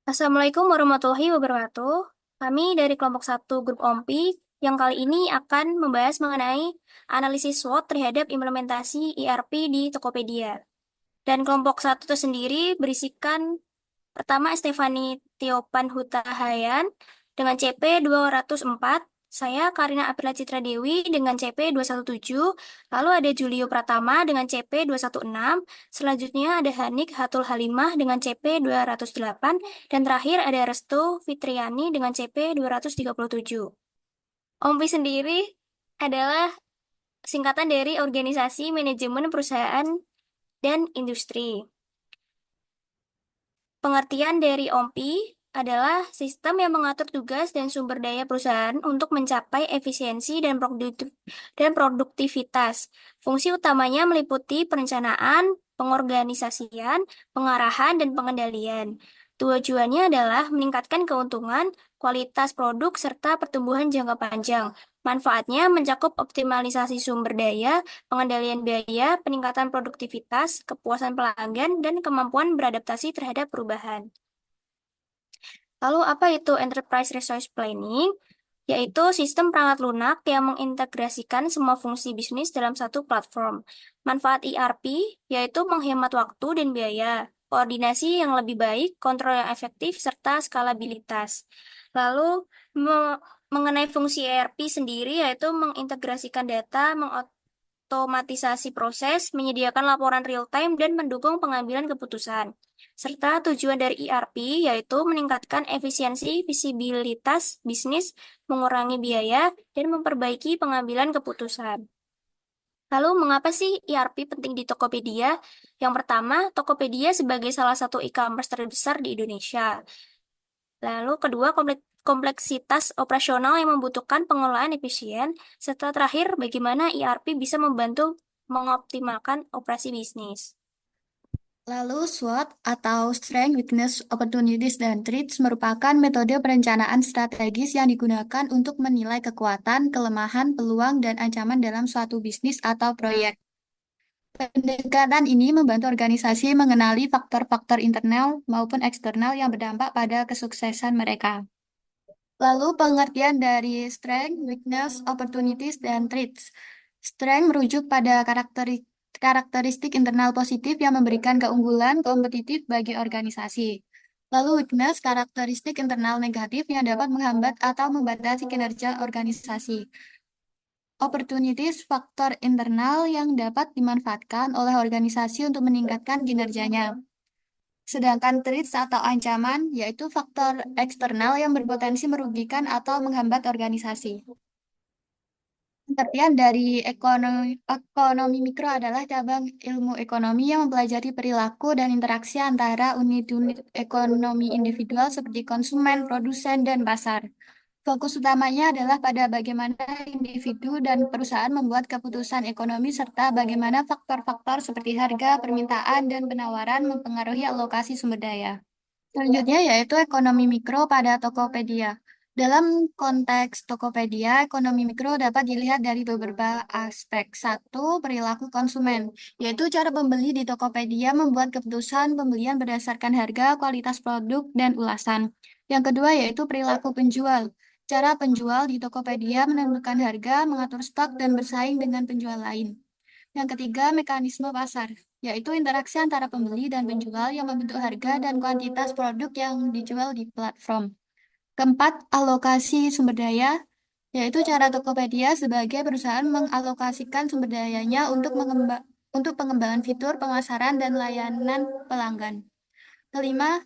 Assalamualaikum warahmatullahi wabarakatuh. Kami dari kelompok satu Grup OMPI yang kali ini akan membahas mengenai analisis SWOT terhadap implementasi ERP di Tokopedia. Dan kelompok satu itu sendiri berisikan pertama Stefani Tiopan Hutahayan dengan CP 204, saya Karina Aprila Citra Dewi dengan CP 217, lalu ada Julio Pratama dengan CP 216, selanjutnya ada Hanik Hatul Halimah dengan CP 208, dan terakhir ada Restu Fitriani dengan CP 237. OMPI sendiri adalah singkatan dari Organisasi Manajemen Perusahaan dan Industri. Pengertian dari OMPI adalah sistem yang mengatur tugas dan sumber daya perusahaan untuk mencapai efisiensi dan produktivitas. Fungsi utamanya meliputi perencanaan, pengorganisasian, pengarahan, dan pengendalian. Tujuannya adalah meningkatkan keuntungan, kualitas produk, serta pertumbuhan jangka panjang. Manfaatnya mencakup optimalisasi sumber daya, pengendalian biaya, peningkatan produktivitas, kepuasan pelanggan, dan kemampuan beradaptasi terhadap perubahan. Lalu apa itu Enterprise Resource Planning? Yaitu sistem perangkat lunak yang mengintegrasikan semua fungsi bisnis dalam satu platform. Manfaat ERP yaitu menghemat waktu dan biaya, koordinasi yang lebih baik, kontrol yang efektif, serta skalabilitas. Lalu mengenai fungsi ERP sendiri yaitu mengintegrasikan data, otomatisasi proses, menyediakan laporan real-time, dan mendukung pengambilan keputusan. Serta tujuan dari ERP yaitu meningkatkan efisiensi, visibilitas bisnis, mengurangi biaya, dan memperbaiki pengambilan keputusan. Lalu, mengapa sih ERP penting di Tokopedia? Yang pertama, Tokopedia sebagai salah satu e-commerce terbesar di Indonesia. Lalu kedua, kompleksitas operasional yang membutuhkan pengelolaan efisien, serta terakhir, bagaimana ERP bisa membantu mengoptimalkan operasi bisnis. Lalu SWOT atau Strength, Weakness, Opportunities, dan Threats merupakan metode perencanaan strategis yang digunakan untuk menilai kekuatan, kelemahan, peluang, dan ancaman dalam suatu bisnis atau proyek. Pendekatan ini membantu organisasi mengenali faktor-faktor internal maupun eksternal yang berdampak pada kesuksesan mereka. Lalu pengertian dari Strength, Weakness, Opportunities, dan Threats. Strength merujuk pada karakteristik internal positif yang memberikan keunggulan kompetitif bagi organisasi. Lalu weakness, karakteristik internal negatif yang dapat menghambat atau membatasi kinerja organisasi. Opportunities, faktor internal yang dapat dimanfaatkan oleh organisasi untuk meningkatkan kinerjanya. Sedangkan threats atau ancaman, yaitu faktor eksternal yang berpotensi merugikan atau menghambat organisasi. Pengertian dari ekonomi mikro adalah cabang ilmu ekonomi yang mempelajari perilaku dan interaksi antara unit-unit ekonomi individual seperti konsumen, produsen, dan pasar. Fokus utamanya adalah pada bagaimana individu dan perusahaan membuat keputusan ekonomi serta bagaimana faktor-faktor seperti harga, permintaan, dan penawaran mempengaruhi alokasi sumber daya. Selanjutnya yaitu ekonomi mikro pada Tokopedia. Dalam konteks Tokopedia, ekonomi mikro dapat dilihat dari beberapa aspek. Satu, perilaku konsumen, yaitu cara pembeli di Tokopedia membuat keputusan pembelian berdasarkan harga, kualitas produk, dan ulasan. Yang kedua yaitu perilaku penjual. Cara penjual di Tokopedia menentukan harga, mengatur stok, dan bersaing dengan penjual lain. Yang ketiga, mekanisme pasar, yaitu interaksi antara pembeli dan penjual yang membentuk harga dan kuantitas produk yang dijual di platform. Keempat, alokasi sumber daya, yaitu cara Tokopedia sebagai perusahaan mengalokasikan sumber dayanya untuk pengembangan fitur, pemasaran, dan layanan pelanggan. Kelima,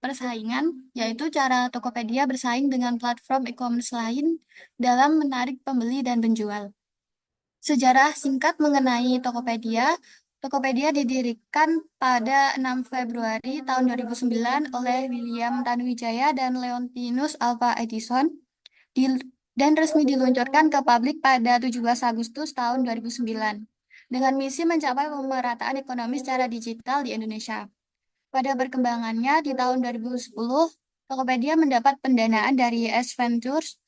persaingan, yaitu cara Tokopedia bersaing dengan platform e-commerce lain dalam menarik pembeli dan penjual. Sejarah singkat mengenai Tokopedia. Tokopedia didirikan pada 6 Februari tahun 2009 oleh William Tanuwijaya dan Leontinus Alva Edison dan resmi diluncurkan ke publik pada 17 Agustus tahun 2009 dengan misi mencapai pemerataan ekonomi secara digital di Indonesia. Pada perkembangannya di tahun 2010, Tokopedia mendapat pendanaan dari S Ventures.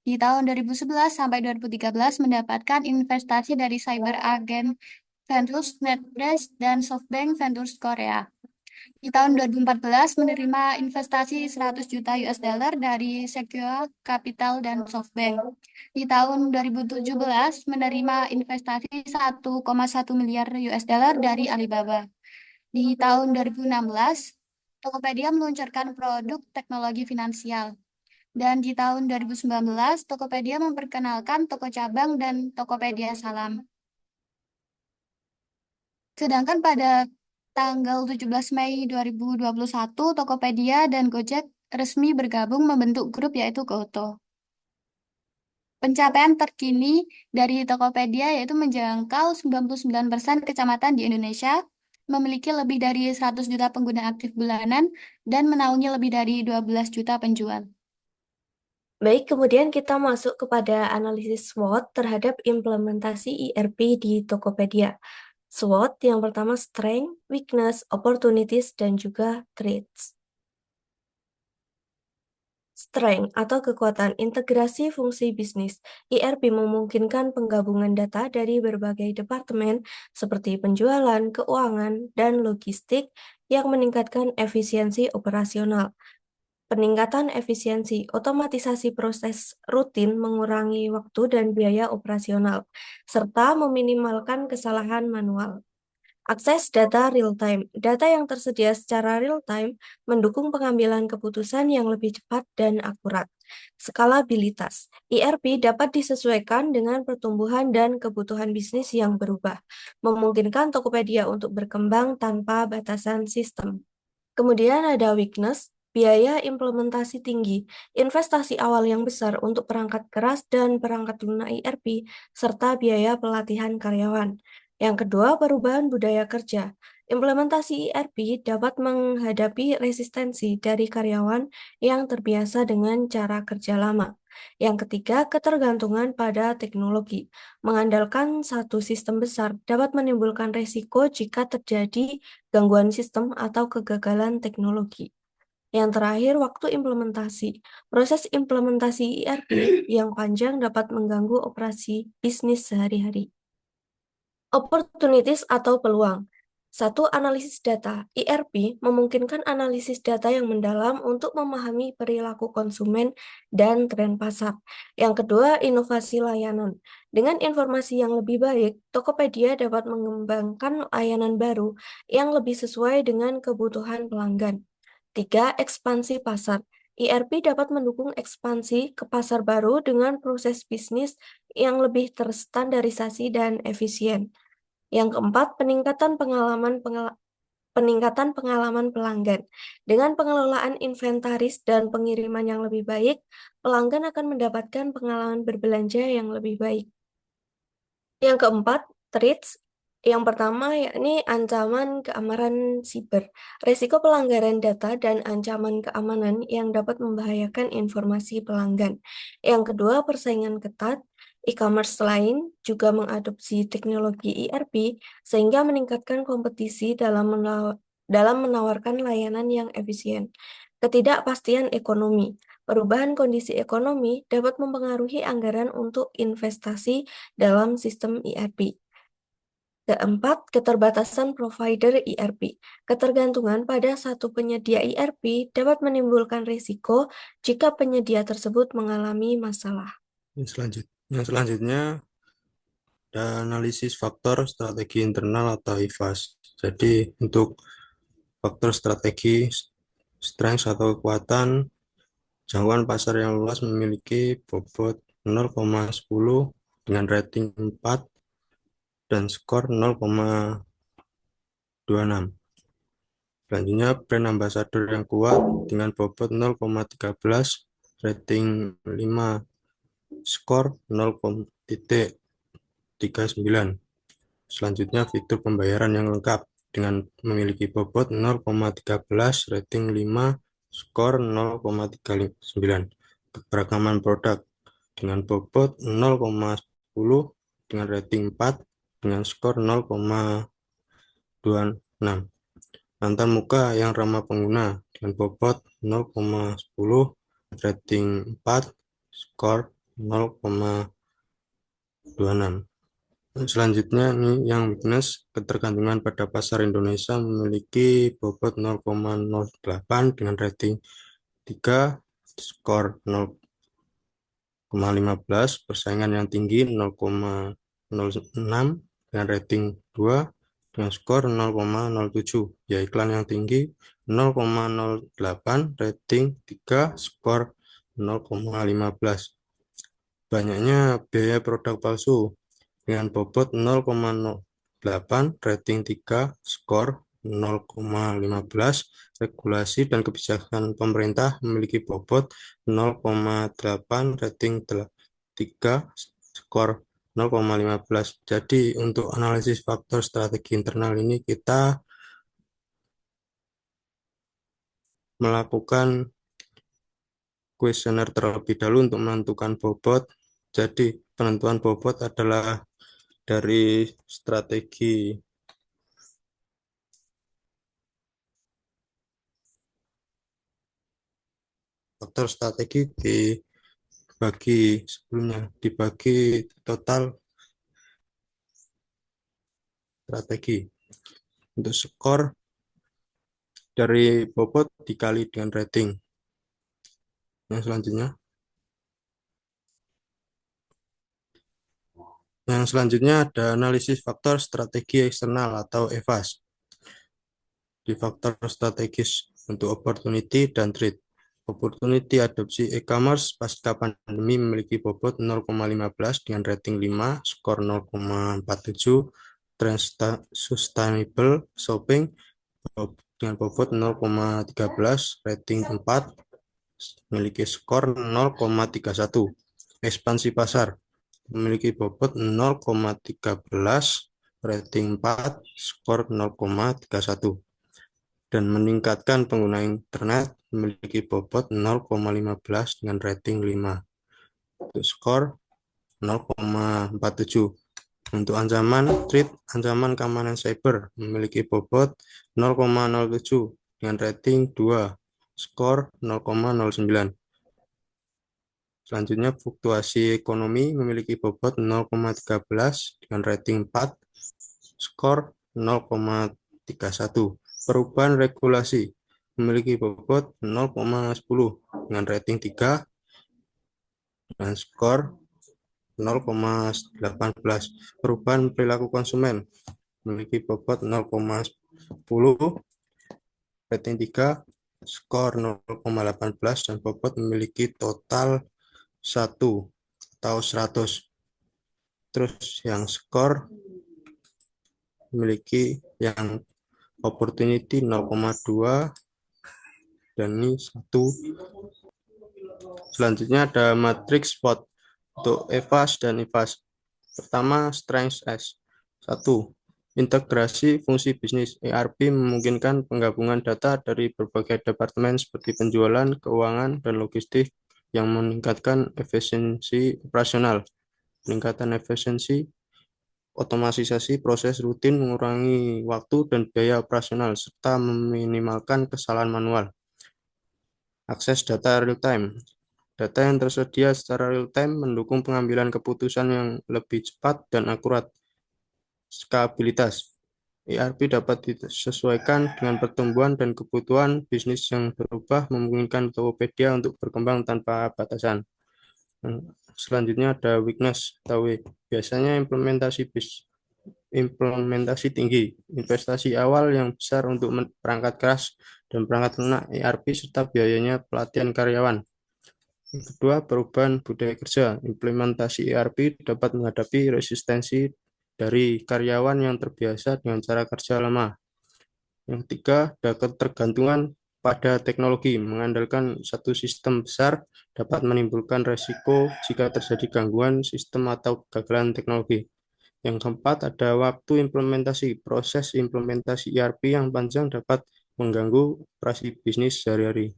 Di tahun 2011 sampai 2013 mendapatkan investasi dari Cyber Agent Ventures, NetBrace, dan SoftBank Ventures Korea. Di tahun 2014 menerima investasi 100 juta US dollar dari Secure Capital dan SoftBank. Di tahun 2017 menerima investasi 1,1 miliar US dollar dari Alibaba. Di tahun 2016, Tokopedia meluncurkan produk teknologi finansial. Dan di tahun 2019, Tokopedia memperkenalkan toko cabang dan Tokopedia Salam. Sedangkan pada tanggal 17 Mei 2021, Tokopedia dan Gojek resmi bergabung membentuk grup yaitu GoTo. Pencapaian terkini dari Tokopedia yaitu menjangkau 99% kecamatan di Indonesia, memiliki lebih dari 100 juta pengguna aktif bulanan, dan menaungi lebih dari 12 juta penjual. Baik, kemudian kita masuk kepada analisis SWOT terhadap implementasi ERP di Tokopedia. SWOT yang pertama strength, weakness, opportunities, dan juga threats. Strength atau kekuatan integrasi fungsi bisnis. ERP memungkinkan penggabungan data dari berbagai departemen seperti penjualan, keuangan, dan logistik yang meningkatkan efisiensi operasional. Peningkatan efisiensi, otomatisasi proses rutin mengurangi waktu dan biaya operasional, serta meminimalkan kesalahan manual. Akses data real-time. Data yang tersedia secara real-time mendukung pengambilan keputusan yang lebih cepat dan akurat. Skalabilitas. ERP dapat disesuaikan dengan pertumbuhan dan kebutuhan bisnis yang berubah, memungkinkan Tokopedia untuk berkembang tanpa batasan sistem. Kemudian ada weakness, biaya implementasi tinggi, investasi awal yang besar untuk perangkat keras dan perangkat lunak ERP, serta biaya pelatihan karyawan. Yang kedua, perubahan budaya kerja. Implementasi ERP dapat menghadapi resistensi dari karyawan yang terbiasa dengan cara kerja lama. Yang ketiga, ketergantungan pada teknologi. Mengandalkan satu sistem besar dapat menimbulkan risiko jika terjadi gangguan sistem atau kegagalan teknologi. Yang terakhir, waktu implementasi. Proses implementasi ERP yang panjang dapat mengganggu operasi bisnis sehari-hari. Opportunities atau peluang. Satu, analisis data. ERP memungkinkan analisis data yang mendalam untuk memahami perilaku konsumen dan tren pasar. Yang kedua, inovasi layanan. Dengan informasi yang lebih baik, Tokopedia dapat mengembangkan layanan baru yang lebih sesuai dengan kebutuhan pelanggan. Tiga, ekspansi pasar. ERP dapat mendukung ekspansi ke pasar baru dengan proses bisnis yang lebih terstandarisasi dan efisien. Yang keempat, peningkatan pengalaman pelanggan. Dengan pengelolaan inventaris dan pengiriman yang lebih baik, pelanggan akan mendapatkan pengalaman berbelanja yang lebih baik. Yang keempat, threats. Yang pertama yakni ancaman keamanan siber. Risiko pelanggaran data dan ancaman keamanan yang dapat membahayakan informasi pelanggan. Yang kedua, persaingan ketat. E-commerce lain juga mengadopsi teknologi ERP sehingga meningkatkan kompetisi dalam menawarkan layanan yang efisien. Ketidakpastian ekonomi. Perubahan kondisi ekonomi dapat mempengaruhi anggaran untuk investasi dalam sistem ERP. Keempat, keterbatasan provider ERP. Ketergantungan pada satu penyedia ERP dapat menimbulkan risiko jika penyedia tersebut mengalami masalah. Yang selanjutnya ada analisis faktor strategi internal atau IFAS. Jadi untuk faktor strategi, strength atau kekuatan, jangkauan pasar yang luas memiliki bobot 0,10 dengan rating 4 dan skor 0,26. Selanjutnya, brand ambassador yang kuat dengan bobot 0,13, rating 5, skor 0,39. Selanjutnya, fitur pembayaran yang lengkap dengan memiliki bobot 0,13, rating 5, skor 0,39. Keberagaman produk dengan bobot 0,10 dengan rating 4 dengan skor 0,26. Antar muka yang ramah pengguna dengan bobot 0,10, rating 4, skor 0,26. Selanjutnya nih yang weakness, ketergantungan pada pasar Indonesia memiliki bobot 0,08 dengan rating 3, skor 0,15, persaingan yang tinggi 0,06 dengan rating 2 dengan skor 0,07, ya iklan yang tinggi 0,08 rating 3 skor 0,15. Banyaknya biaya produk palsu dengan bobot 0,08 rating 3 skor 0,15. Regulasi dan kebijakan pemerintah memiliki bobot 0,8 rating 3 skor 0,15. Jadi untuk analisis faktor strategi internal ini kita melakukan kuesioner terlebih dahulu untuk menentukan bobot. Jadi penentuan bobot adalah dari strategi faktor strategi dibagi total strategi. Untuk skor dari bobot dikali dengan rating. Yang selanjutnya ada analisis faktor strategi eksternal atau EFAS. Di faktor strategis untuk opportunity dan threat. Opportunity adopsi e-commerce pasca pandemi memiliki bobot 0,15 dengan rating 5, skor 0,47. Trend sustainable shopping dengan bobot 0,13, rating 4, memiliki skor 0,31. Ekspansi pasar memiliki bobot 0,13, rating 4, skor 0,31. Dan meningkatkan pengguna internet memiliki bobot 0,15 dengan rating 5. Untuk skor 0,47. Untuk ancaman threat, ancaman keamanan cyber memiliki bobot 0,07 dengan rating 2, skor 0,09. Selanjutnya fluktuasi ekonomi memiliki bobot 0,13 dengan rating 4, skor 0,31. Perubahan regulasi memiliki bobot 0,10 dengan rating 3 dan skor 0,18. Perubahan perilaku konsumen memiliki bobot 0,10, rating 3, skor 0,18 dan bobot memiliki total 1 atau 100. Terus yang skor memiliki yang opportunity 0,2 dan ini 1. Selanjutnya ada matrix SWOT untuk EVAS dan IVAS. Pertama, strength S. 1. Integrasi fungsi bisnis. ERP memungkinkan penggabungan data dari berbagai departemen seperti penjualan, keuangan, dan logistik yang meningkatkan efisiensi operasional. Peningkatan efisiensi, otomatisasi proses rutin, mengurangi waktu dan biaya operasional, serta meminimalkan kesalahan manual. Akses data real-time. Data yang tersedia secara real-time mendukung pengambilan keputusan yang lebih cepat dan akurat. Skabilitas. ERP dapat disesuaikan dengan pertumbuhan dan kebutuhan bisnis yang berubah, memungkinkan Tokopedia untuk berkembang tanpa batasan. Selanjutnya ada weakness atau W. Biasanya implementasi tinggi, investasi awal yang besar untuk perangkat keras dan perangkat lunak ERP serta biayanya pelatihan karyawan. Yang kedua, perubahan budaya kerja. Implementasi ERP dapat menghadapi resistensi dari karyawan yang terbiasa dengan cara kerja lama. Yang ketiga, ada ketergantungan pada teknologi. Mengandalkan satu sistem besar dapat menimbulkan resiko jika terjadi gangguan sistem atau kegagalan teknologi. Yang keempat, ada waktu implementasi. Proses implementasi ERP yang panjang dapat mengganggu operasi bisnis sehari-hari.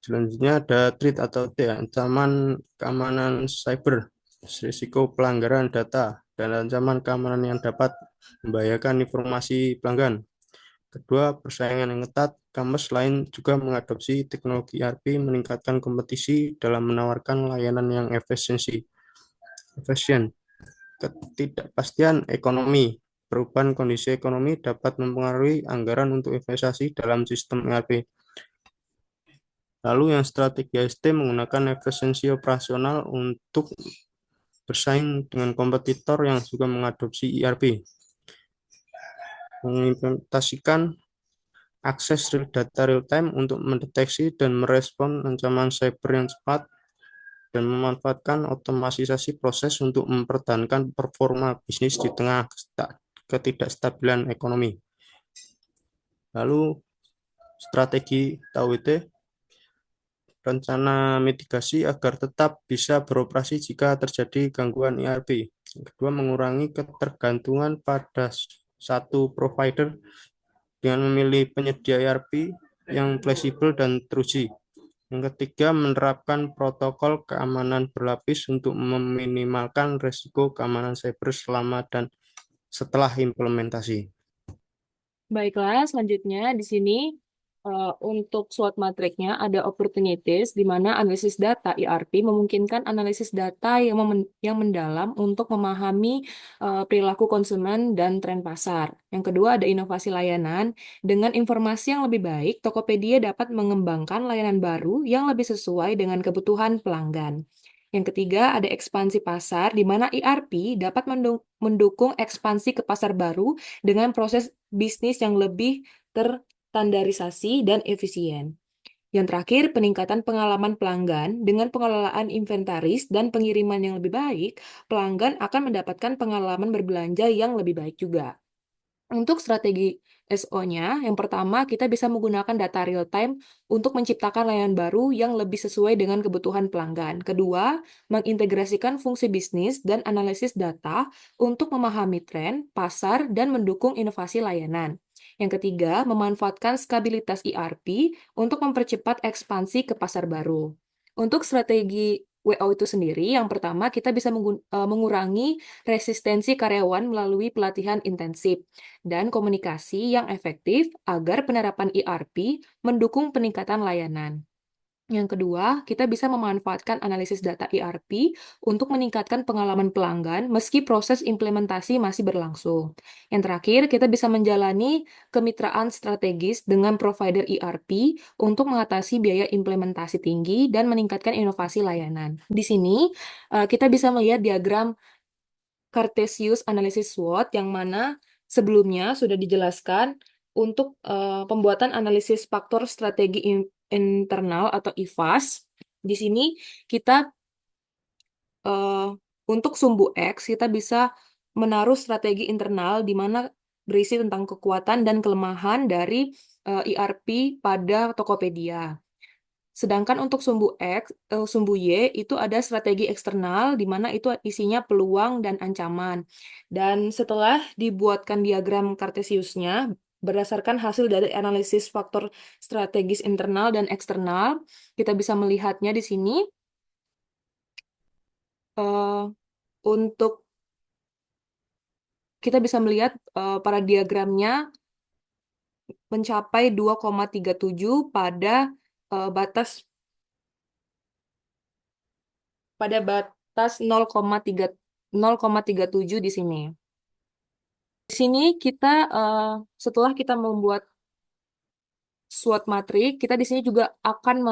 Selanjutnya ada threat atau T, ancaman keamanan cyber, risiko pelanggaran data, dan ancaman keamanan yang dapat membahayakan informasi pelanggan. Kedua, persaingan yang ketat. E-commerce lain juga mengadopsi teknologi ERP, meningkatkan kompetisi dalam menawarkan layanan yang efisien. ketidakpastian ekonomi. Perubahan kondisi ekonomi dapat mempengaruhi anggaran untuk investasi dalam sistem ERP. Lalu yang strategi AST menggunakan efisiensi operasional untuk bersaing dengan kompetitor yang juga mengadopsi ERP. Mengimplementasikan akses data real time untuk mendeteksi dan merespon ancaman cyber yang cepat dan memanfaatkan otomatisasi proses untuk mempertahankan performa bisnis di tengah ketidakstabilan ekonomi. Lalu strategi TAWT, rencana mitigasi agar tetap bisa beroperasi jika terjadi gangguan ERP. Yang kedua, mengurangi ketergantungan pada satu provider dengan memilih penyedia ERP yang fleksibel dan teruji. Yang ketiga, menerapkan protokol keamanan berlapis untuk meminimalkan risiko keamanan cyber selama dan setelah implementasi. Baiklah, selanjutnya di sini untuk SWOT matriknya ada opportunities di mana analisis data ERP memungkinkan analisis data yang mendalam untuk memahami perilaku konsumen dan tren pasar. Yang kedua ada inovasi layanan. Dengan informasi yang lebih baik, Tokopedia dapat mengembangkan layanan baru yang lebih sesuai dengan kebutuhan pelanggan. Yang ketiga, ada ekspansi pasar, di mana ERP dapat mendukung ekspansi ke pasar baru dengan proses bisnis yang lebih terstandarisasi dan efisien. Yang terakhir, peningkatan pengalaman pelanggan dengan pengelolaan inventaris dan pengiriman yang lebih baik, pelanggan akan mendapatkan pengalaman berbelanja yang lebih baik juga. Untuk strategi SO-nya, yang pertama kita bisa menggunakan data real time untuk menciptakan layanan baru yang lebih sesuai dengan kebutuhan pelanggan. Kedua, mengintegrasikan fungsi bisnis dan analisis data untuk memahami tren, pasar, dan mendukung inovasi layanan. Yang ketiga, memanfaatkan stabilitas ERP untuk mempercepat ekspansi ke pasar baru. Untuk strategi WO itu sendiri, yang pertama kita bisa mengurangi resistensi karyawan melalui pelatihan intensif dan komunikasi yang efektif agar penerapan ERP mendukung peningkatan layanan. Yang kedua, kita bisa memanfaatkan analisis data ERP untuk meningkatkan pengalaman pelanggan meski proses implementasi masih berlangsung. Yang terakhir, kita bisa menjalani kemitraan strategis dengan provider ERP untuk mengatasi biaya implementasi tinggi dan meningkatkan inovasi layanan. Di sini, kita bisa melihat diagram Cartesius Analysis SWOT yang mana sebelumnya sudah dijelaskan untuk pembuatan analisis faktor strategi internal atau IFAS. Di sini kita untuk sumbu X kita bisa menaruh strategi internal di mana berisi tentang kekuatan dan kelemahan dari ERP pada Tokopedia. Sedangkan untuk sumbu sumbu Y itu ada strategi eksternal di mana itu isinya peluang dan ancaman. Dan setelah dibuatkan diagram Cartesiusnya berdasarkan hasil dari analisis faktor strategis internal dan eksternal, kita bisa melihatnya di sini. Untuk kita bisa melihat pada diagramnya mencapai 2,37 pada batas 0,37 di sini. Di sini kita setelah kita membuat SWOT matrik, kita di sini juga akan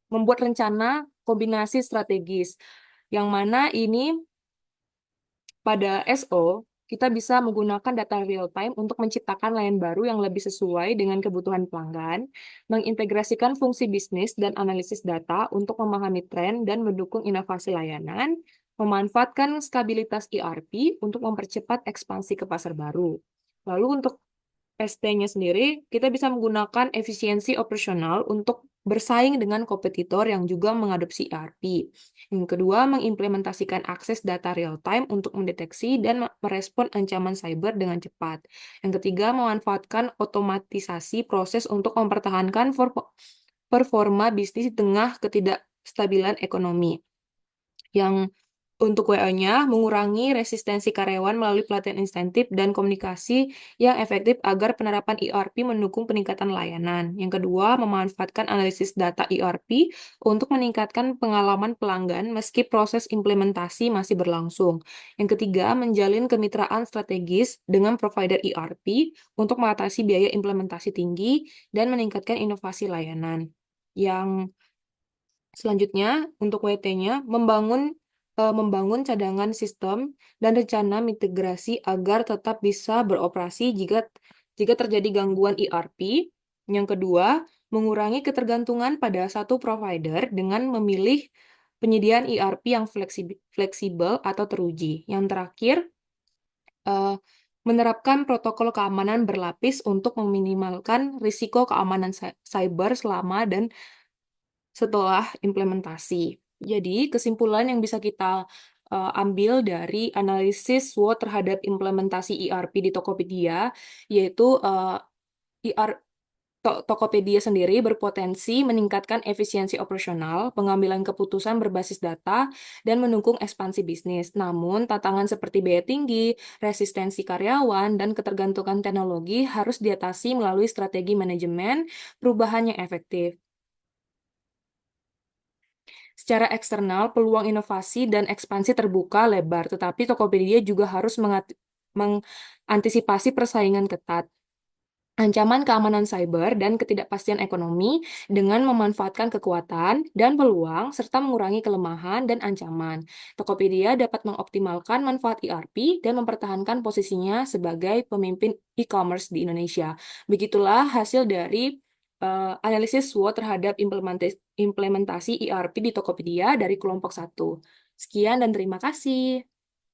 membuat rencana kombinasi strategis, yang mana ini pada SO kita bisa menggunakan data real time untuk menciptakan layanan baru yang lebih sesuai dengan kebutuhan pelanggan, mengintegrasikan fungsi bisnis dan analisis data untuk memahami tren dan mendukung inovasi layanan, memanfaatkan stabilitas ERP untuk mempercepat ekspansi ke pasar baru. Lalu untuk ST-nya sendiri, kita bisa menggunakan efisiensi operasional untuk bersaing dengan kompetitor yang juga mengadopsi ERP. Yang kedua, mengimplementasikan akses data real-time untuk mendeteksi dan merespon ancaman cyber dengan cepat. Yang ketiga, memanfaatkan otomatisasi proses untuk mempertahankan performa bisnis di tengah ketidakstabilan ekonomi. Yang Untuk WO-nya, mengurangi resistensi karyawan melalui pelatihan insentif dan komunikasi yang efektif agar penerapan ERP mendukung peningkatan layanan. Yang kedua, memanfaatkan analisis data ERP untuk meningkatkan pengalaman pelanggan meski proses implementasi masih berlangsung. Yang ketiga, menjalin kemitraan strategis dengan provider ERP untuk mengatasi biaya implementasi tinggi dan meningkatkan inovasi layanan. Yang selanjutnya, untuk WT-nya, membangun cadangan sistem dan rencana mitigasi agar tetap bisa beroperasi jika terjadi gangguan ERP. Yang kedua, mengurangi ketergantungan pada satu provider dengan memilih penyediaan ERP yang fleksibel atau teruji. Yang terakhir, eh, menerapkan protokol keamanan berlapis untuk meminimalkan risiko keamanan cyber selama dan setelah implementasi. Jadi, kesimpulan yang bisa kita ambil dari analisis SWOT terhadap implementasi ERP di Tokopedia, yaitu Tokopedia sendiri berpotensi meningkatkan efisiensi operasional, pengambilan keputusan berbasis data, dan mendukung ekspansi bisnis. Namun, tantangan seperti biaya tinggi, resistensi karyawan, dan ketergantungan teknologi harus diatasi melalui strategi manajemen perubahan yang efektif. Secara eksternal, peluang inovasi dan ekspansi terbuka lebar, tetapi Tokopedia juga harus mengantisipasi persaingan ketat, ancaman keamanan cyber, dan ketidakpastian ekonomi dengan memanfaatkan kekuatan dan peluang, serta mengurangi kelemahan dan ancaman. Tokopedia dapat mengoptimalkan manfaat ERP dan mempertahankan posisinya sebagai pemimpin e-commerce di Indonesia. Begitulah hasil dari analisis SWOT terhadap implementasi ERP di Tokopedia dari kelompok 1. Sekian dan terima kasih.